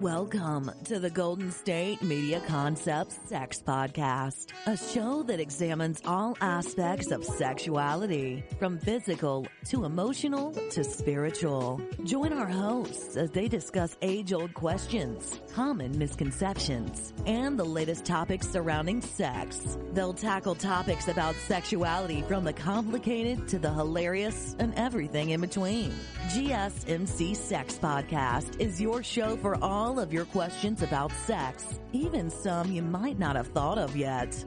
Welcome to the Golden State Media Concepts Sex Podcast, a show that examines all aspects of sexuality, from physical to emotional to spiritual. Join our hosts as they discuss age-old questions, common misconceptions, and the latest topics surrounding sex. They'll tackle topics about sexuality from the complicated to the hilarious and everything in between. GSMC Sex Podcast is your show for all of your questions about sex, even some you might not have thought of yet.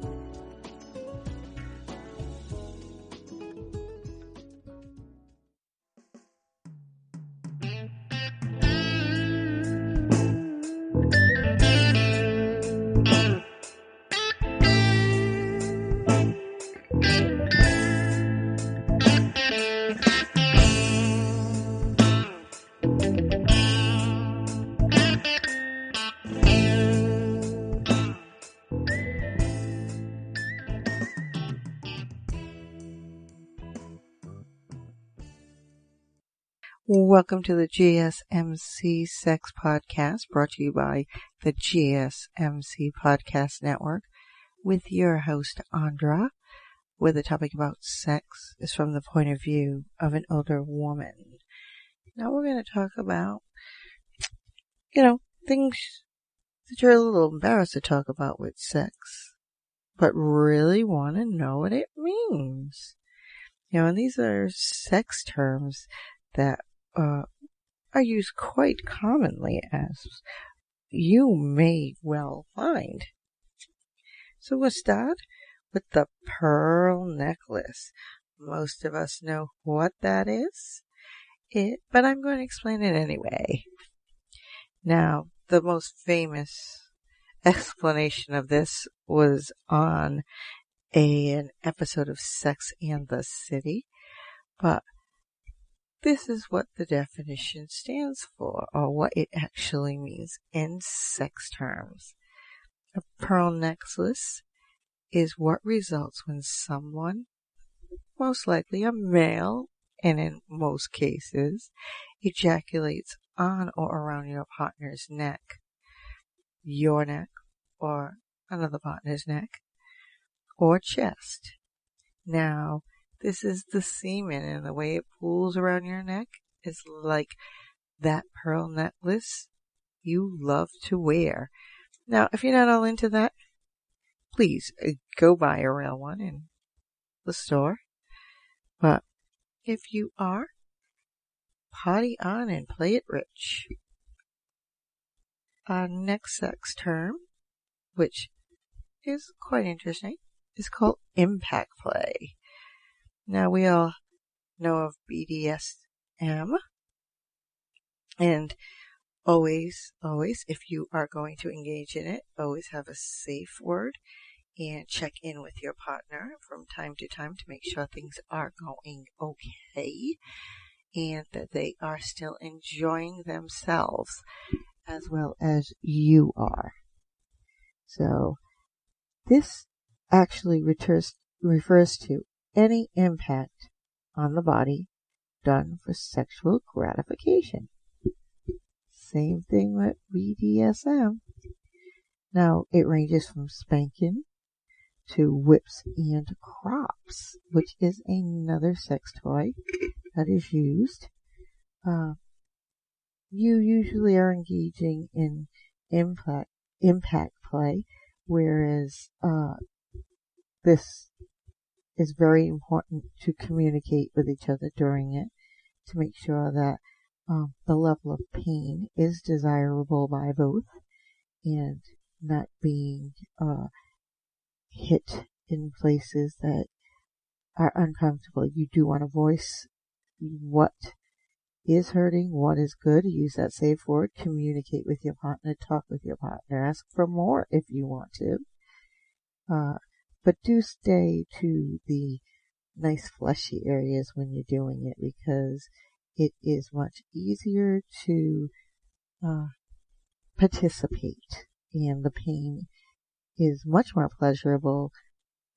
Welcome to the GSMC Sex Podcast, brought to you by the GSMC Podcast Network, with your host, Andra, where the topic about sex is from the point of view of an older woman. Now we're going to talk about, things that you're a little embarrassed to talk about with sex, but really want to know what it means. And these are sex terms that are used quite commonly, as you may well find. So we'll start with the pearl necklace. Most of us know what that is, but I'm going to explain it anyway. Now, the most famous explanation of this was on an episode of Sex and the City, but this is what the definition stands for, or what it actually means in sex terms. A pearl necklace is what results when someone, most likely a male, and in most cases, ejaculates on or around your partner's neck, your neck, or another partner's neck, or chest. Now, this is the semen, and the way it pools around your neck is like that pearl necklace you love to wear. Now, if you're not all into that, please go buy a real one in the store. But if you are, party on and play it rich. Our next sex term, which is quite interesting, is called impact play. Now, we all know of BDSM, and always, if you are going to engage in it, always have a safe word and check in with your partner from time to time to make sure things are going okay and that they are still enjoying themselves as well as you are. So, this actually refers to any impact on the body done for sexual gratification. Same thing with BDSM. Now, it ranges from spanking to whips and crops, which is another sex toy that is used. You usually are engaging in impact play, whereas this is very important to communicate with each other during it to make sure that the level of pain is desirable by both and not being hit in places that are uncomfortable. You do want to voice what is hurting, what is good. Use that safe word. Communicate with your partner. Talk with your partner. Ask for more if you want to. But do stay to the nice fleshy areas when you're doing it, because it is much easier to participate, and the pain is much more pleasurable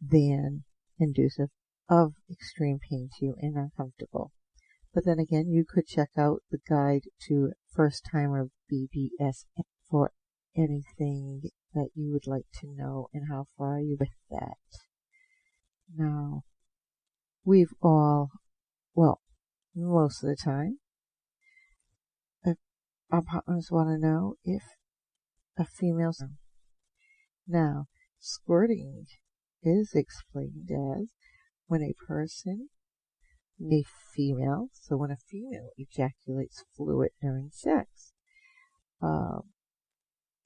than inducive of extreme pain to you and uncomfortable. But then again, you could check out the guide to first timer BDSM for anything that you would like to know and how far are you with that. Now, we've all, well, most of the time, our partners want to know if a female's. Now, squirting is explained as when a person, a female, so when a female ejaculates fluid during sex.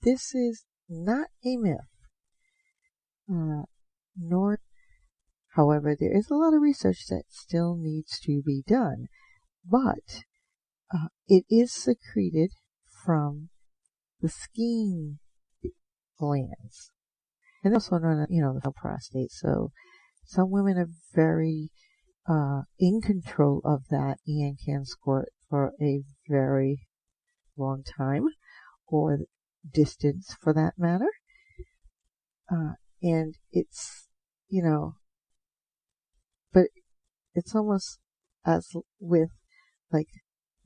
This is not a myth, nor, however, there is a lot of research that still needs to be done, but it is secreted from the skin glands, and also known as, the prostate. So some women are very in control of that and can squirt for a very long time, or distance for that matter. And it's, but it's almost as with like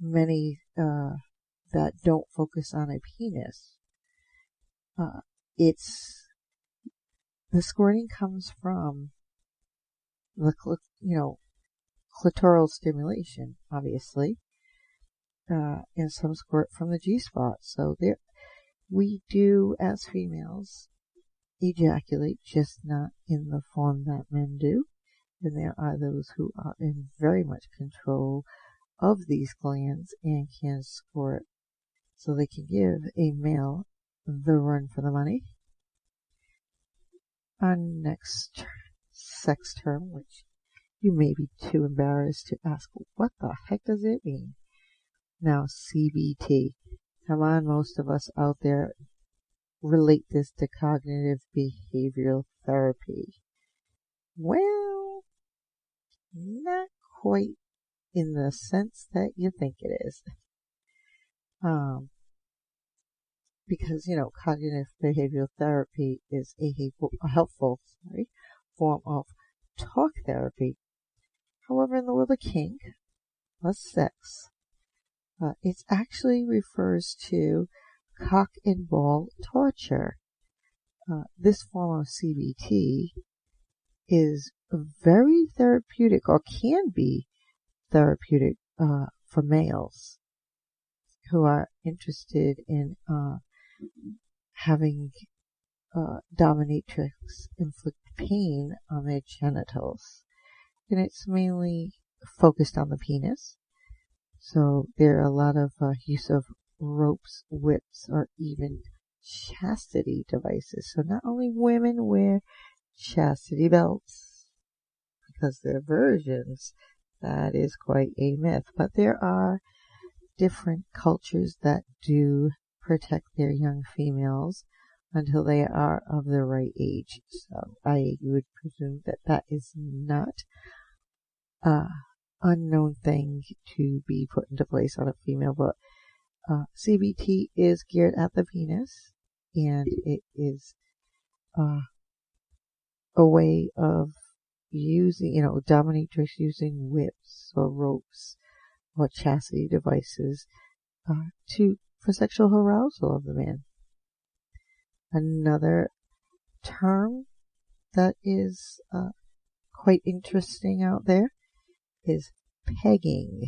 many that don't focus on a penis. It's the squirting comes from the clitoral stimulation, obviously, and some squirt from the G-spot. So there, we do as females ejaculate, just not in the form that men do. And there are those who are in very much control of these glands and can squirt, so they can give a male the run for the money. Our next sex term, which you may be too embarrassed to ask, what the heck does it mean? Now, CBT. Come on, most of us out there relate this to cognitive behavioral therapy. Well, not quite in the sense that you think it is. Because, cognitive behavioral therapy is a helpful form of talk therapy. However, in the world of kink, plus sex, it actually refers to cock and ball torture. This form of CBT is very therapeutic, or can be therapeutic, for males who are interested in having dominatrix inflict pain on their genitals. And it's mainly focused on the penis. So there are a lot of use of ropes, whips, or even chastity devices. So not only women wear chastity belts, because they're virgins, that is quite a myth. But there are different cultures that do protect their young females until they are of the right age. So I would presume that that is not unknown thing to be put into place on a female, but CBT is geared at the penis, and it is a way of using, dominatrix using whips or ropes or chastity devices for sexual arousal of the man. Another term that is quite interesting out there is pegging.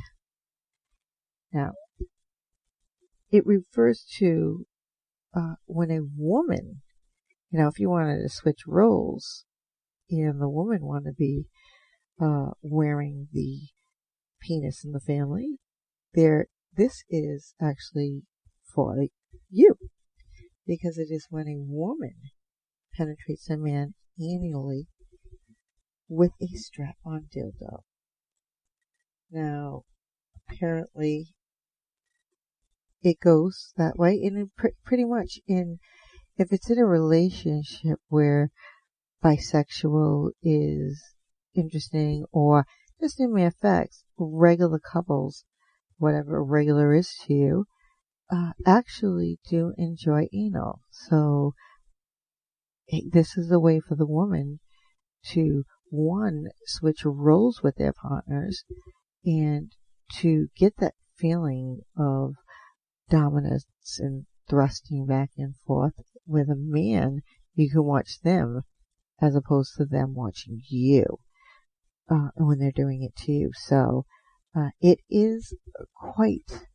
Now, it refers to when a woman, if you wanted to switch roles and the woman wanted to be wearing the penis in the family, this is actually for you, because it is when a woman penetrates a man anally with a strap-on dildo. Now, apparently, it goes that way, and pretty much if it's in a relationship where bisexual is interesting, or just in matter of fact, regular couples, whatever regular is to you, actually do enjoy anal. So this is a way for the woman to, one, switch roles with their partners, and to get that feeling of dominance and thrusting back and forth. With a man, you can watch them as opposed to them watching you when they're doing it to you. So it is quite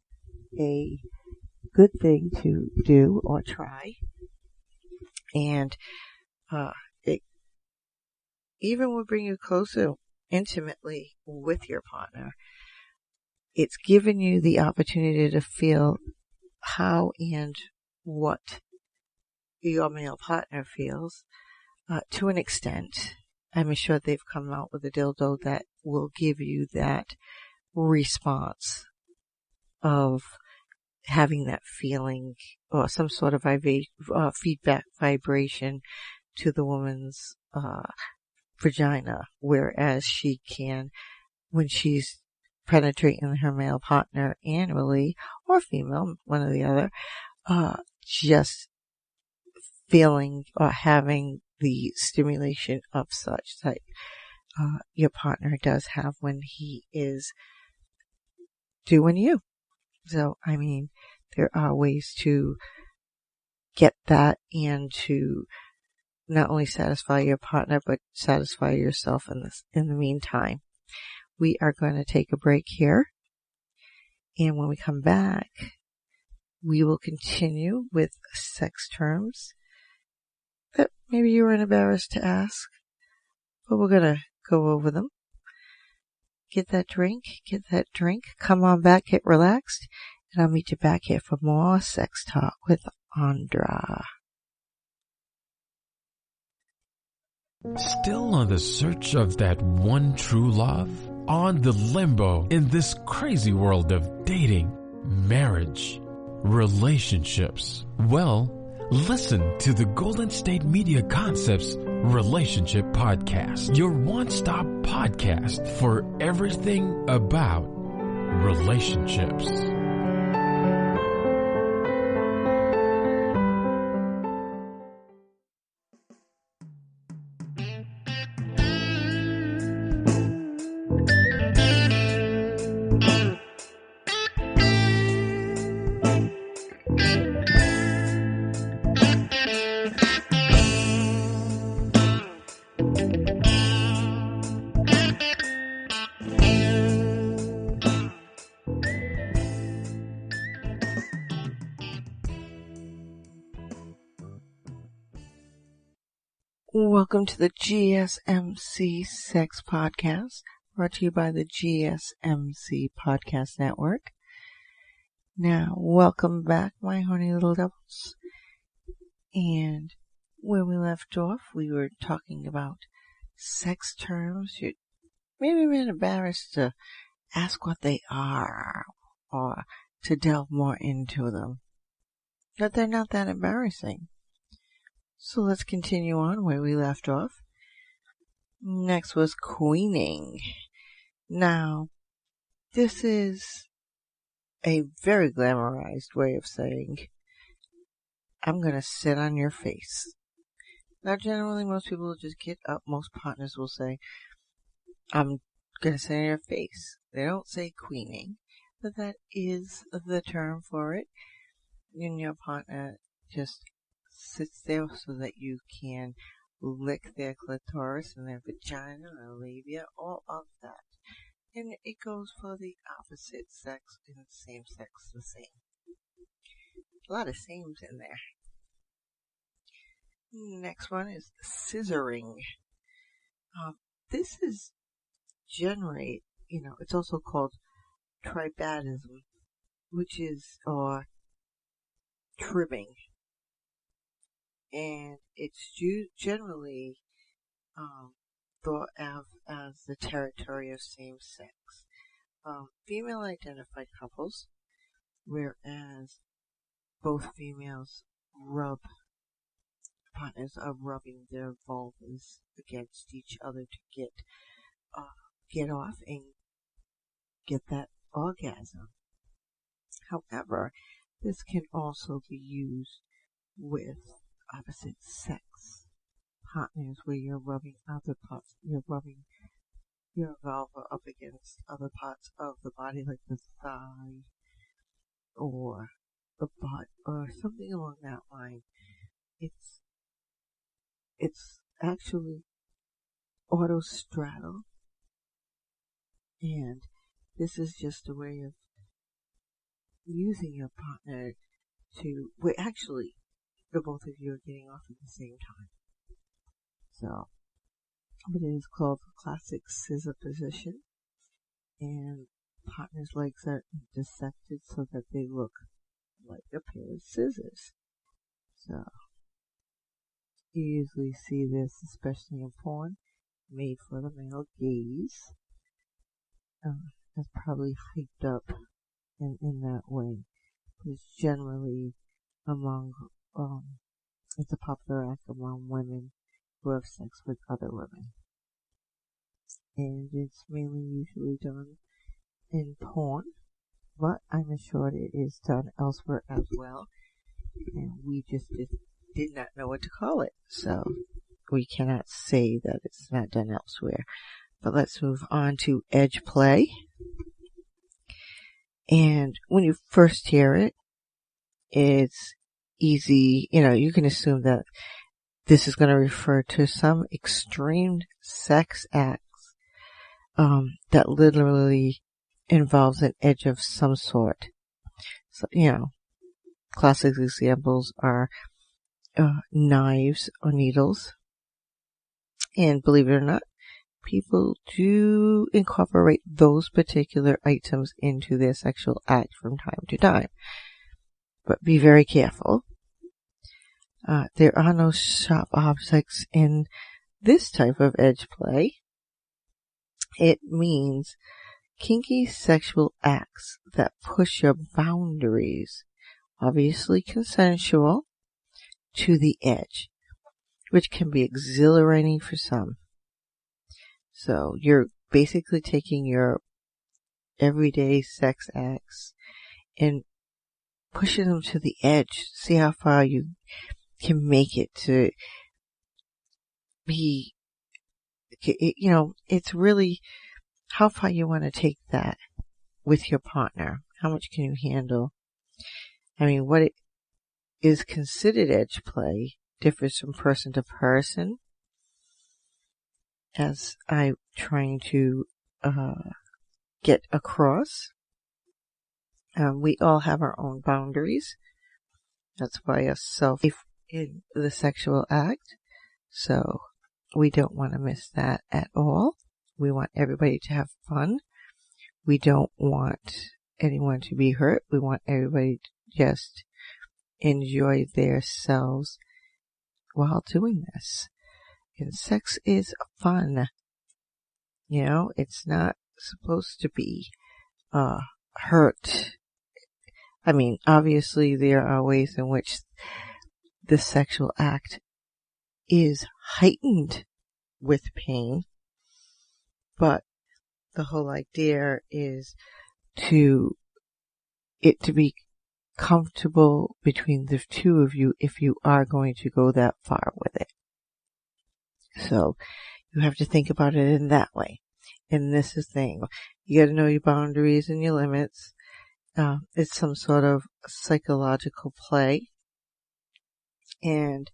a good thing to do or try. And it even will bring you closer intimately with your partner. It's given you the opportunity to feel how and what your male partner feels to an extent. I'm sure they've come out with a dildo that will give you that response of having that feeling or some sort of feedback vibration to the woman's vagina, whereas she can, when she's penetrating her male partner anally or female, one or the other, just feeling or having the stimulation of such that your partner does have when he is doing you. So, I mean, there are ways to get that and to not only satisfy your partner, but satisfy yourself in the meantime. We are going to take a break here. And when we come back, we will continue with sex terms that maybe you were embarrassed to ask, but we're going to go over them. Get that drink, come on back, get relaxed, and I'll meet you back here for more sex talk with Andra. Still on the search of that one true love? On the limbo in this crazy world of dating, marriage, relationships? Well, listen to the Golden State Media Concepts Relationship Podcast, your one-stop podcast for everything about relationships. Welcome to the GSMC Sex Podcast, brought to you by the GSMC Podcast Network. Now, welcome back, my horny little devils. And when we left off, we were talking about sex terms. You maybe been embarrassed to ask what they are or to delve more into them. But they're not that embarrassing. So let's continue on where we left off. Next was queening. Now, this is a very glamorized way of saying, I'm going to sit on your face. Now, generally, most people will just get up. Most partners will say, I'm going to sit on your face. They don't say queening, but that is the term for it. And your partner just sits there so that you can lick their clitoris and their vagina, their labia, all of that. And it goes for the opposite sex and the same sex the same. A lot of sames in there. Next one is scissoring. This is generally, it's also called tribadism, which is, or trimming. And it's generally thought of as the territory of same sex. Female identified couples, whereas both females partners are rubbing their vulvas against each other to get off and get that orgasm. However, this can also be used with opposite sex partners, where you're rubbing other parts, you're rubbing your vulva up against other parts of the body, like the thigh or a butt or something along that line. It's actually autostraddle, and this is just a way of using your partner where actually the both of you are getting off at the same time. So, but it is called the classic scissor position, and partner's legs are intersected so that they look like a pair of scissors. So, you usually see this, especially in porn, made for the male gaze. It's probably hyped up in that way. It's generally it's a popular act among women who have sex with other women. And it's mainly usually done in porn, but I'm assured it is done elsewhere as well. And we just did not know what to call it. So we cannot say that it's not done elsewhere. But let's move on to edge play. And when you first hear it, it's easy, you can assume that this is going to refer to some extreme sex acts that literally involves an edge of some sort. So, classic examples are knives or needles. And believe it or not, people do incorporate those particular items into their sexual act from time to time. But be very careful. There are no sharp objects in this type of edge play. It means kinky sexual acts that push your boundaries, obviously consensual, to the edge, which can be exhilarating for some. So you're basically taking your everyday sex acts and pushing them to the edge. See how far you can make it to be, it's really how far you want to take that with your partner. How much can you handle? I mean, what it is considered edge play differs from person to person, as I'm trying to get across. We all have our own boundaries. That's why a self in the sexual act. So we don't want to miss that at all. We want everybody to have fun. We don't want anyone to be hurt. We want everybody to just enjoy themselves while doing this. And sex is fun. It's not supposed to be hurt. I mean, obviously there are ways in which the sexual act is heightened with pain, but the whole idea is to be comfortable between the two of you if you are going to go that far with it. So you have to think about it in that way. And this is the thing. You got to know your boundaries and your limits. It's some sort of psychological play. And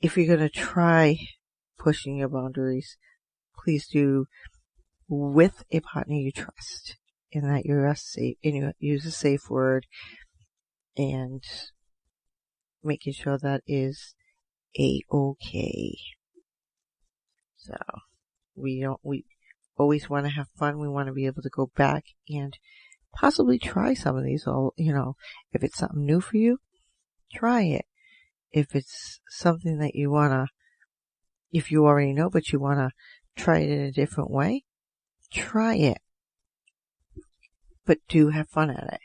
if you're going to try pushing your boundaries, please do with a partner you trust, and that you're safe, and you use a safe word, and making sure that is A-OK. So we always want to have fun. We want to be able to go back and possibly try some of these. If it's something new for you, try it. If it's something that if you already know, but you want to try it in a different way, try it. But do have fun at it.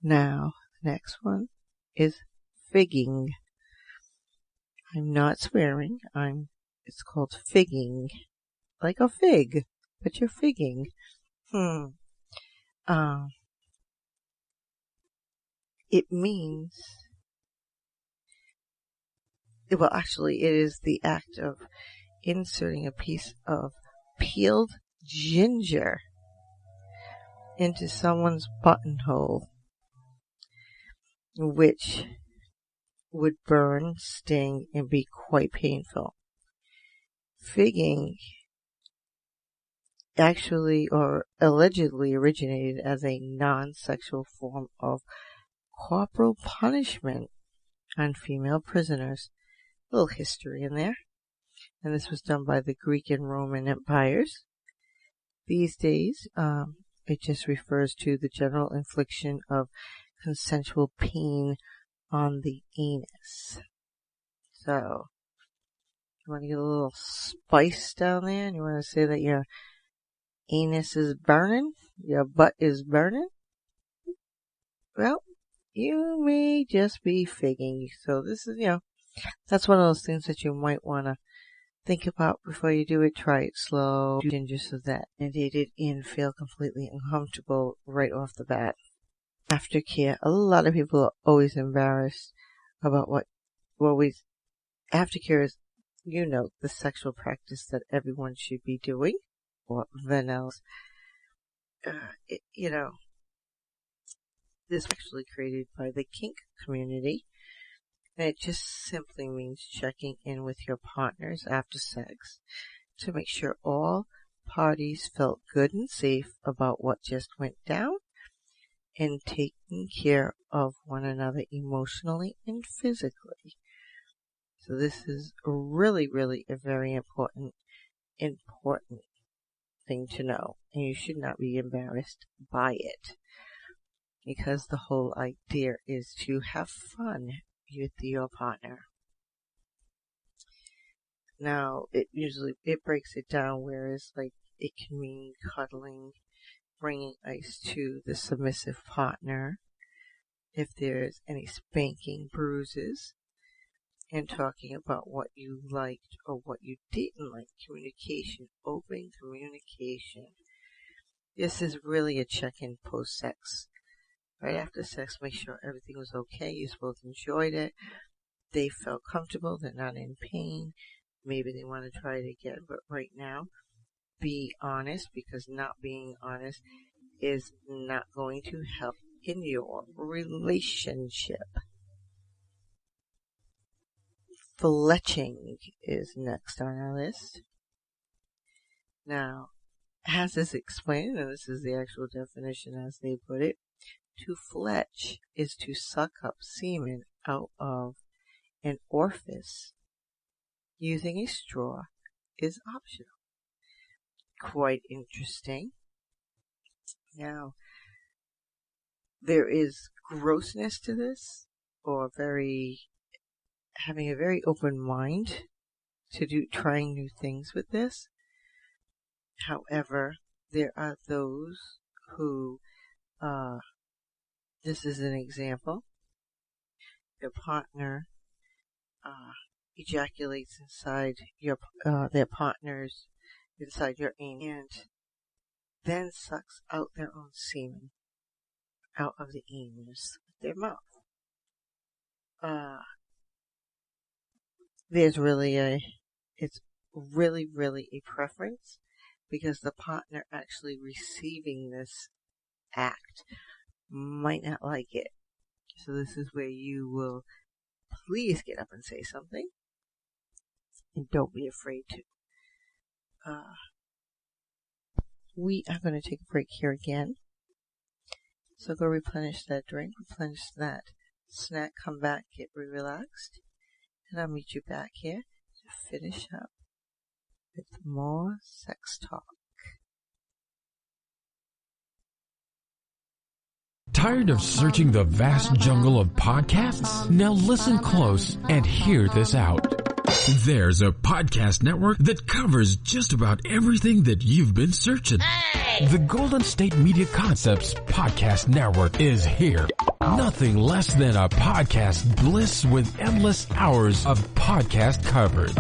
Now, the next one is figging. I'm not swearing. It's called figging. Like a fig, but you're figging. It means, well, actually, it is the act of inserting a piece of peeled ginger into someone's buttonhole. which would burn, sting, and be quite painful. Figging actually or allegedly originated as a non-sexual form of corporal punishment on female prisoners. A little history in there. And this was done by the Greek and Roman empires. These days, it just refers to the general infliction of consensual pain on the anus. So, you want to get a little spice down there, and you want to say that your anus is burning, your butt is burning? Well, you may just be figging. So this is, that's one of those things that you might want to think about before you do it. Try it slow, ginger, so that it and feel completely uncomfortable right off the bat. Aftercare. A lot of people are always embarrassed about aftercare is, the sexual practice that everyone should be doing, or vanilla. This was actually created by the kink community. And it just simply means checking in with your partners after sex to make sure all parties felt good and safe about what just went down and taking care of one another emotionally and physically. So this is really, really a very important thing to know. And you should not be embarrassed by it, because the whole idea is to have fun with your partner. Now, it breaks it down, whereas it can mean cuddling, bringing ice to the submissive partner, if there's any spanking, bruises, and talking about what you liked or what you didn't like. Communication, open communication. This is really a check-in post-sex. Right after sex, make sure everything was okay. You both enjoyed it. They felt comfortable. They're not in pain. Maybe they want to try it again. But right now, be honest, because not being honest is not going to help in your relationship. Fletching is next on our list. Now, as is explained, and this is the actual definition as they put it, to fletch is to suck up semen out of an orifice. Using a straw is optional. Quite interesting. Now, there is grossness to this, or having a very open mind to trying new things with this. However, there are those who, this is an example. Their partner ejaculates inside their partner's inside your anus, and then sucks out their own semen out of the anus with their mouth. It's really, really a preference, because the partner actually receiving this act might not like it. So this is where you will please get up and say something, and don't be afraid to. We are going to take a break here again. So go replenish that drink, replenish that snack, come back, get relaxed, and I'll meet you back here to finish up with more sex talk. Tired of searching the vast jungle of podcasts? Now listen close and hear this out. There's a podcast network that covers just about everything that you've been searching. Hey! The Golden State Media Concepts Podcast Network is here. Nothing less than a podcast bliss with endless hours of podcast coverage.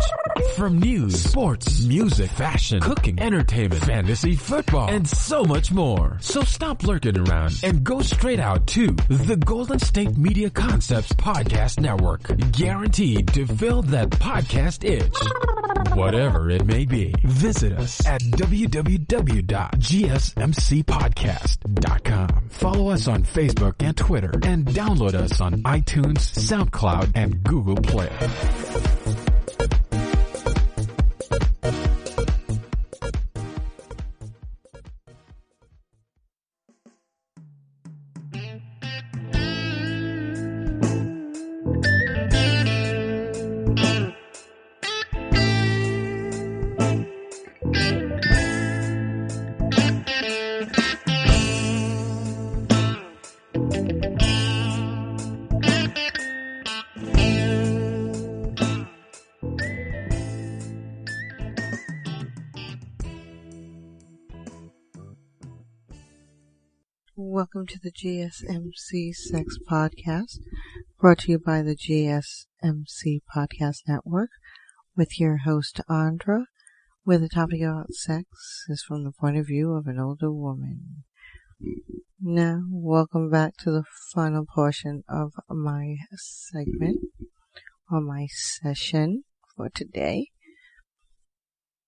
From news, sports, music, fashion, cooking, entertainment, fantasy, football, and so much more. So stop lurking around and go straight out to the Golden State Media Concepts Podcast Network. Guaranteed to fill that podcast itch. whatever it may be. Visit us at www.gsmcpodcast.com. Follow us on Facebook and Twitter, and download us on iTunes, SoundCloud, and Google Play. Welcome to the GSMC Sex Podcast, brought to you by the GSMC Podcast Network, with your host Andra, where the topic about sex is from the point of view of an older woman. Now, welcome back to the final portion of my segment, or my session for today.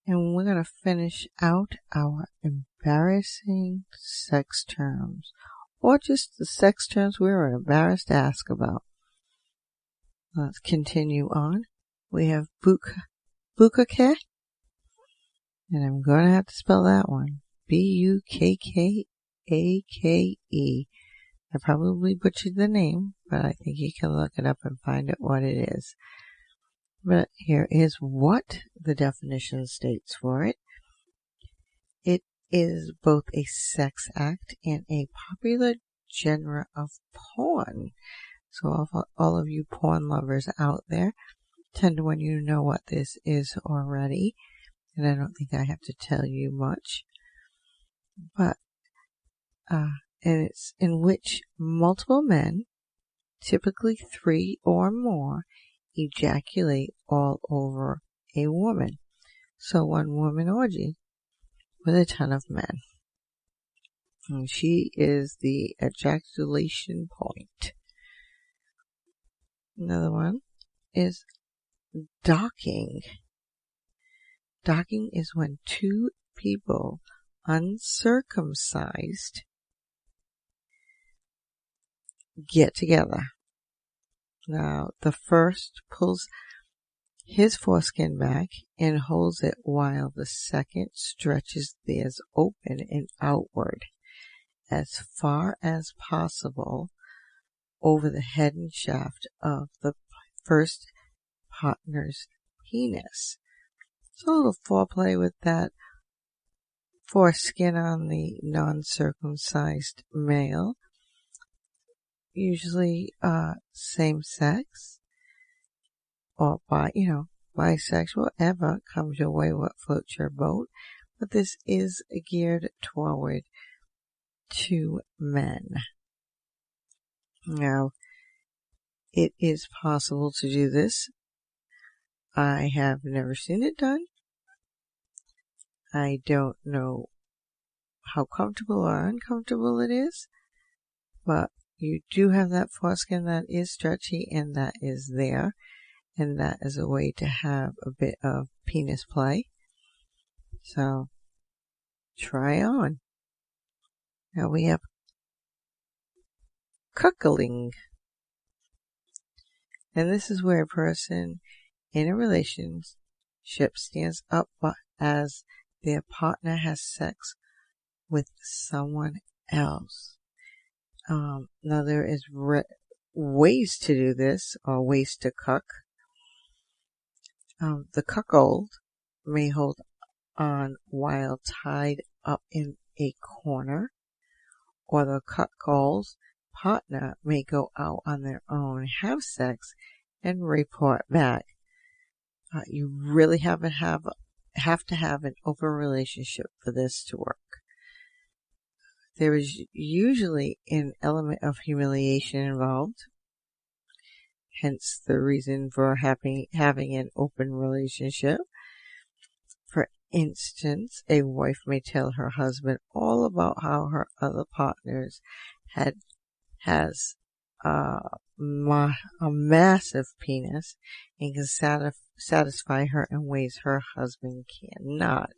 And we're going to finish out our embarrassing sex terms, or just the sex terms we were embarrassed to ask about. Let's continue on. We have bukkake, and I'm going to have to spell that one. Bukkake. I probably butchered the name, but I think you can look it up and find out what it is. But here is what the definition states for it. It is both a sex act and a popular genre of porn. So all of you porn lovers out there, tend to when you know what this is already. And I don't think I have to tell you much. But, and it's in which multiple men, typically 3 or more, ejaculate all over a woman. So one woman orgy with a ton of men. And she is the ejaculation point. Another one is docking. Docking is when 2 people uncircumcised get together. Now, the first pulls his foreskin back and holds it while the second stretches theirs open and outward as far as possible over the head and shaft of the first partner's penis. So a little foreplay with that foreskin on the non-circumcised male. Usually, same sex, or bisexual, whatever comes your way, what floats your boat. But this is geared toward to men. Now, it is possible to do this. I have never seen it done. I don't know how comfortable or uncomfortable it is, but you do have that foreskin that is stretchy and that is there, and that is a way to have a bit of penis play. So, try on. Now we have cuckolding. And this is where a person in a relationship stands up as their partner has sex with someone else. Now there is ways to do this, or ways to cuck. The cuckold may hold on while tied up in a corner, or the cuckold's partner may go out on their own, have sex, and report back. You really have to have an open relationship for this to work. There is usually an element of humiliation involved, hence the reason for having an open relationship. For instance, a wife may tell her husband all about how her other partners has a massive penis and can satisfy her in ways her husband cannot.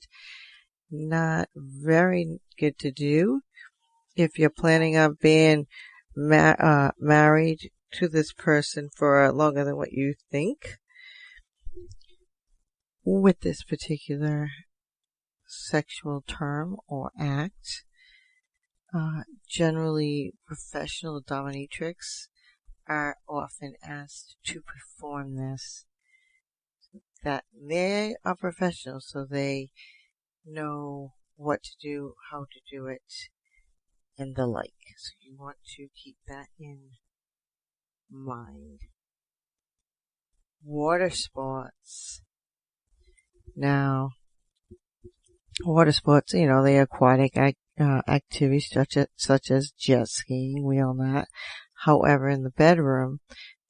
Not very good to do if you're planning on being married to this person for longer than what you think. With this particular sexual term or act, generally professional dominatrix are often asked to perform this. That they are professionals, so they know what to do, how to do it, and the like. So you want to keep that in mind. Water sports. Now, water sports, they are aquatic activities such as jet skiing, we all know that. However, in the bedroom,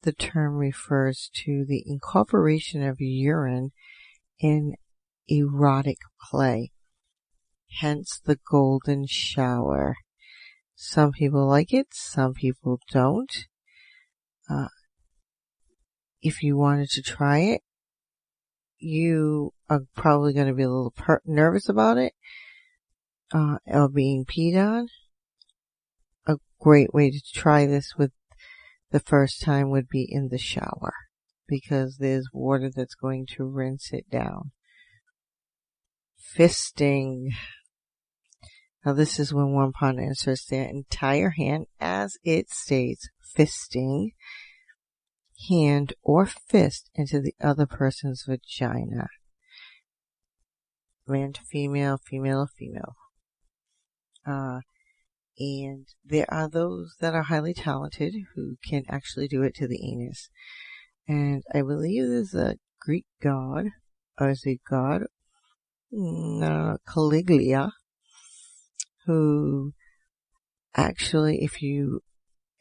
the term refers to the incorporation of urine in erotic play, hence the golden shower. Some people like it, some people don't. If you wanted to try it, you are probably going to be a little nervous about it, or being peed on. A great way to try this with the first time would be in the shower, because there's water that's going to rinse it down. Fisting. Now this is when one partner inserts their entire hand, as it states, fisting, hand or fist into the other person's vagina. Man to female, female to female. And there are those that are highly talented who can actually do it to the anus. And I believe there's a Greek god, or is it god? Caligula, who actually, if you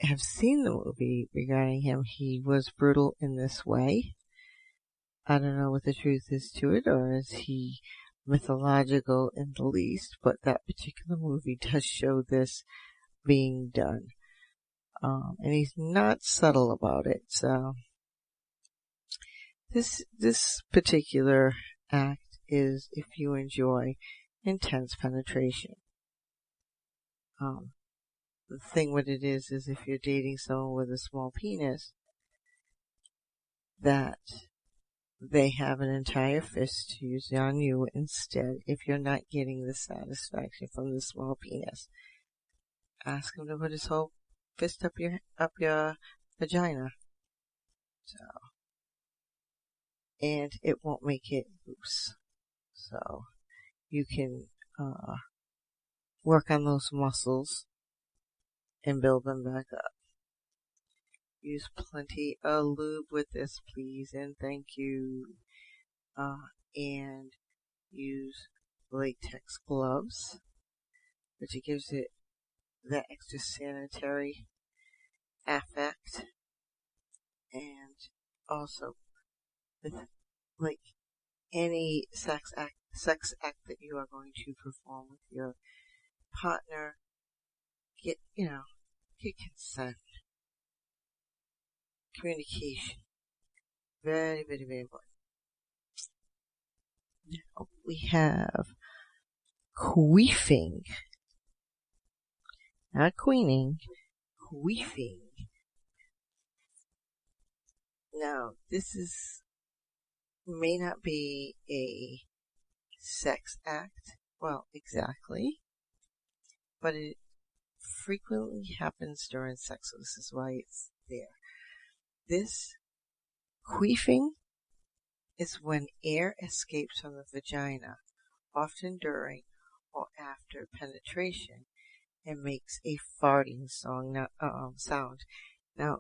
have seen the movie regarding him, he was brutal in this way. I don't know what the truth is to it, or is he mythological in the least, but that particular movie does show this being done. And he's not subtle about it, so this particular act is if you enjoy intense penetration. The thing with it is if you're dating someone with a small penis, that they have an entire fist to use on you instead if you're not getting the satisfaction from the small penis. Ask him to put his whole fist up your vagina. So, and it won't make it loose. So you can work on those muscles and build them back up. Use plenty of lube with this, please, and thank you. And use latex gloves, which it gives it that extra sanitary affect. And also, with like any sex act that you are going to perform with your partner, get consent. Communication. Very, very, very important. Now we have queefing. Not queening. Queefing. Now, this may not be a sex act. Well, exactly. But it frequently happens during sex, so this is why it's there. This queefing is when air escapes from the vagina, often during or after penetration, and makes a farting sound. Now,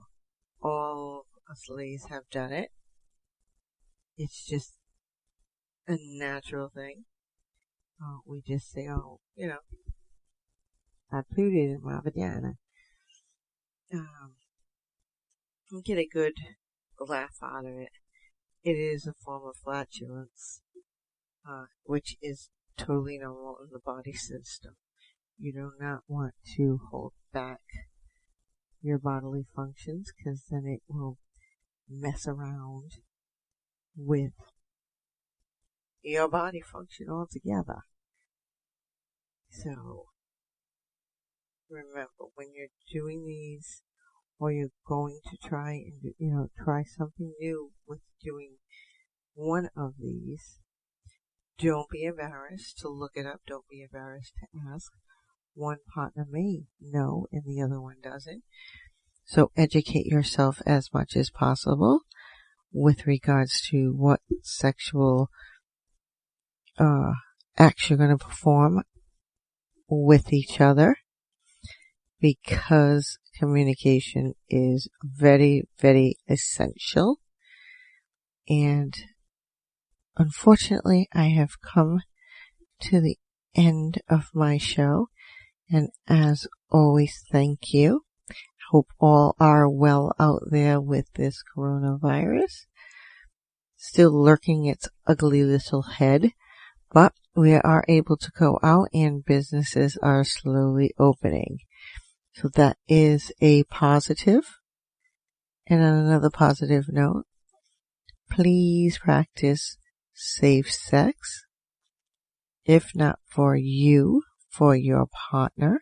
all us ladies have done it. It's just a natural thing. We just say, I pooted in my vagina. Get a good laugh out of it. It is a form of flatulence, which is totally normal in the body system. You do not want to hold back your bodily functions, because then it will mess around with your body function altogether. So, remember, when you're doing these, or you're going to try and, try something new with doing one of these, don't be embarrassed to look it up. Don't be embarrassed to ask. One partner may know and the other one doesn't. So educate yourself as much as possible with regards to what sexual acts you're going to perform with each other, because communication is very, very essential. And unfortunately, I have come to the end of my show. And as always, thank you. Hope all are well out there with this coronavirus. Still lurking its ugly little head, but we are able to go out and businesses are slowly opening. So that is a positive. And on another positive note, please practice safe sex. If not for you, for your partner.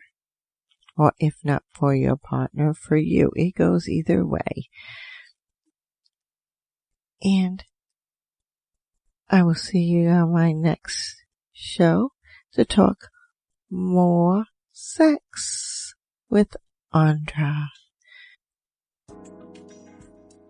Or if not for your partner, for you. It goes either way. And I will see you on my next show to talk more sex with Andra.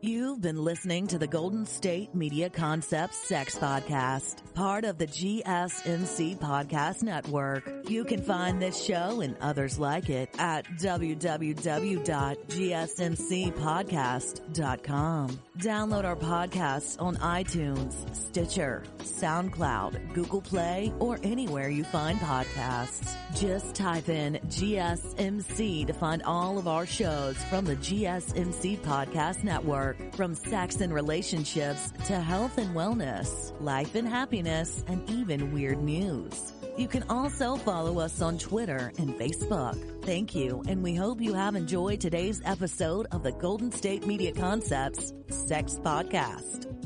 You've been listening to the Golden State Media Concepts Sex Podcast, part of the GSMC Podcast Network. You can find this show and others like it at www.gsmcpodcast.com. Download our podcasts on iTunes, Stitcher, SoundCloud, Google Play, or anywhere you find podcasts. Just type in GSMC to find all of our shows from the GSMC Podcast Network. From sex and relationships to health and wellness, life and happiness, and even weird news. You can also follow us on Twitter and Facebook. Thank you, and we hope you have enjoyed today's episode of the Golden State Media Concepts Sex Podcast.